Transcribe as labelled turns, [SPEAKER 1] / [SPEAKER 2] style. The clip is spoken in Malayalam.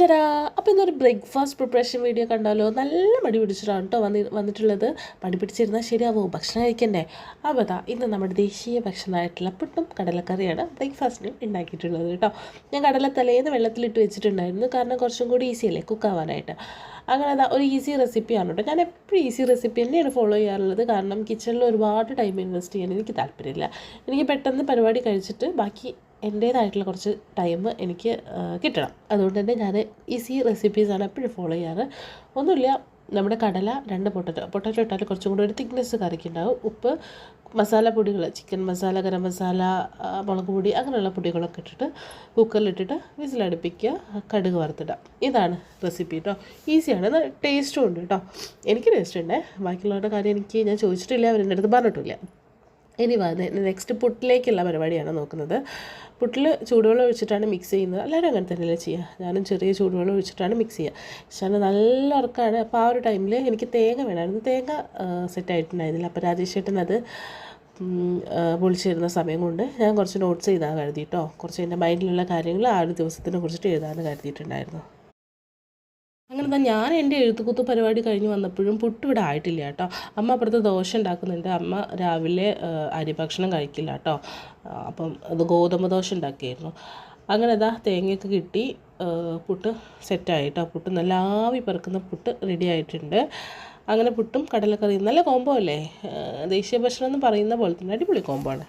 [SPEAKER 1] ടടാ! അപ്പോൾ ഇന്നൊരു ബ്രേക്ക്ഫാസ്റ്റ് പ്രിപ്പറേഷൻ വീഡിയോ കണ്ടാലോ? നല്ല മടി പിടിച്ചിട്ടാണ് കേട്ടോ വന്നിട്ടുള്ളത്. മടി പിടിച്ചിരുന്നാൽ ശരിയാവോ? ഭക്ഷണം കഴിക്കണ്ടേ? അപ്പോൾ അതാ ഇന്ന് നമ്മുടെ ദേശീയ ഭക്ഷണമായിട്ടുള്ള പുട്ടും കടലക്കറിയാണ് ബ്രേക്ക്ഫാസ്റ്റിന് ഉണ്ടാക്കിയിട്ടുള്ളത് കേട്ടോ. ഞാൻ കടല തലേന്ന് വെള്ളത്തിലിട്ട് വെച്ചിട്ടുണ്ടായിരുന്നു, കാരണം കുറച്ചും കൂടി ഈസി അല്ലേ കുക്കാവാനായിട്ട്. അങ്ങനെ അതാ ഒരു ഈസി റെസിപ്പിയാണ് കേട്ടോ. ഞാൻ എപ്പോഴും ഈസി റെസിപ്പി തന്നെയാണ് ഫോളോ ചെയ്യാറുള്ളത്, കാരണം കിച്ചണിൽ ഒരുപാട് ടൈം ഇൻവെസ്റ്റ് ചെയ്യാൻ എനിക്ക് താല്പര്യമില്ല. എനിക്ക് പെട്ടെന്ന് പരിപാടി കഴിച്ചിട്ട് ബാക്കി എൻ്റേതായിട്ടുള്ള കുറച്ച് ടൈം എനിക്ക് കിട്ടണം. അതുകൊണ്ട് തന്നെ ഞാൻ ഈസി റെസിപ്പീസാണ് എപ്പോഴും ഫോളോ ചെയ്യാറ്. ഒന്നുമില്ല, നമ്മുടെ കടല 2 പൊട്ടറ്റോ ഇട്ടാൽ കുറച്ചും കൂടി ഒരു തിക്നെസ് കറിക്കുണ്ടാവും. ഉപ്പ്, മസാലപ്പൊടികൾ, ചിക്കൻ മസാല, ഗരം മസാല, മുളക് പൊടി, അങ്ങനെയുള്ള പൊടികളൊക്കെ ഇട്ടിട്ട് കുക്കറിലിട്ടിട്ട് വിസിലടുപ്പിക്കുക, കടുക് വറുത്തിടുക. ഇതാണ് റെസിപ്പി കേട്ടോ. ഈസിയാണ്, എന്നാൽ ടേസ്റ്റും ഉണ്ട് കേട്ടോ. എനിക്ക് ടേസ്റ്റ് ഉണ്ട്. ബാക്കിയുള്ളവരുടെ കാര്യം ഞാൻ ചോദിച്ചിട്ടില്ല, അവരെൻ്റെ അടുത്ത് പറഞ്ഞിട്ടില്ല. ഇനി നെക്സ്റ്റ് പുട്ടിലേക്കുള്ള പരിപാടിയാണ് നോക്കുന്നത്. പുട്ടിൽ ചൂടുവെള്ളം ഒഴിച്ചിട്ടാണ് മിക്സ് ചെയ്യുന്നത്. എല്ലാവരും അങ്ങനെ തന്നെയല്ലേ ചെയ്യുക. ഞാനും ചെറിയ ചൂടുവെള്ളം ഒഴിച്ചിട്ടാണ് മിക്സ് ചെയ്യുക. പക്ഷേ നല്ല ഉറക്കമാണ്. അപ്പോൾ ആ ഒരു ടൈമിൽ എനിക്ക് തേങ്ങ വേണമായിരുന്നു. തേങ്ങ സെറ്റായിട്ടുണ്ടായിരുന്നില്ല. അപ്പോൾ രാജേഷ് ചേട്ടൻ അത് പൊളിച്ചിരുന്ന സമയം കൊണ്ട് ഞാൻ കുറച്ച് നോട്ട്സ് എഴുതാൻ കരുതി കേട്ടോ. കുറച്ച് എൻ്റെ മൈൻഡിലുള്ള കാര്യങ്ങൾ ആ ഒരു ദിവസത്തിനെ കുറിച്ചിട്ട് എഴുതാൻ കരുതിയിട്ടുണ്ടായിരുന്നു. അങ്ങനെ തന്നെ ഞാൻ എൻ്റെ എഴുത്തുകുത്ത് പരിപാടി കഴിഞ്ഞ് വന്നപ്പോഴും പുട്ട് ഇവിടെ ആയിട്ടില്ല കേട്ടോ. അമ്മ അപ്പുറത്ത് ദോശ ഉണ്ടാക്കുന്നുണ്ട്. അമ്മ രാവിലെ അരിഭക്ഷണം കഴിക്കില്ല കേട്ടോ. അപ്പം അത് ഗോതമ്പ് ദോശ ഉണ്ടാക്കിയായിരുന്നു. അങ്ങനെ അതാ തേങ്ങയൊക്കെ കിട്ടി, പുട്ട് സെറ്റായി കേട്ടോ. പുട്ട് നല്ല ആവി പറക്കുന്ന പുട്ട് റെഡി ആയിട്ടുണ്ട്. അങ്ങനെ പുട്ടും കടലക്കറിയും നല്ല കോംബോ അല്ലേ? ദേശീയ ഭക്ഷണം എന്ന് പറയുന്ന പോലെ തന്നെ അടിപൊളി കോംബോ ആണ്.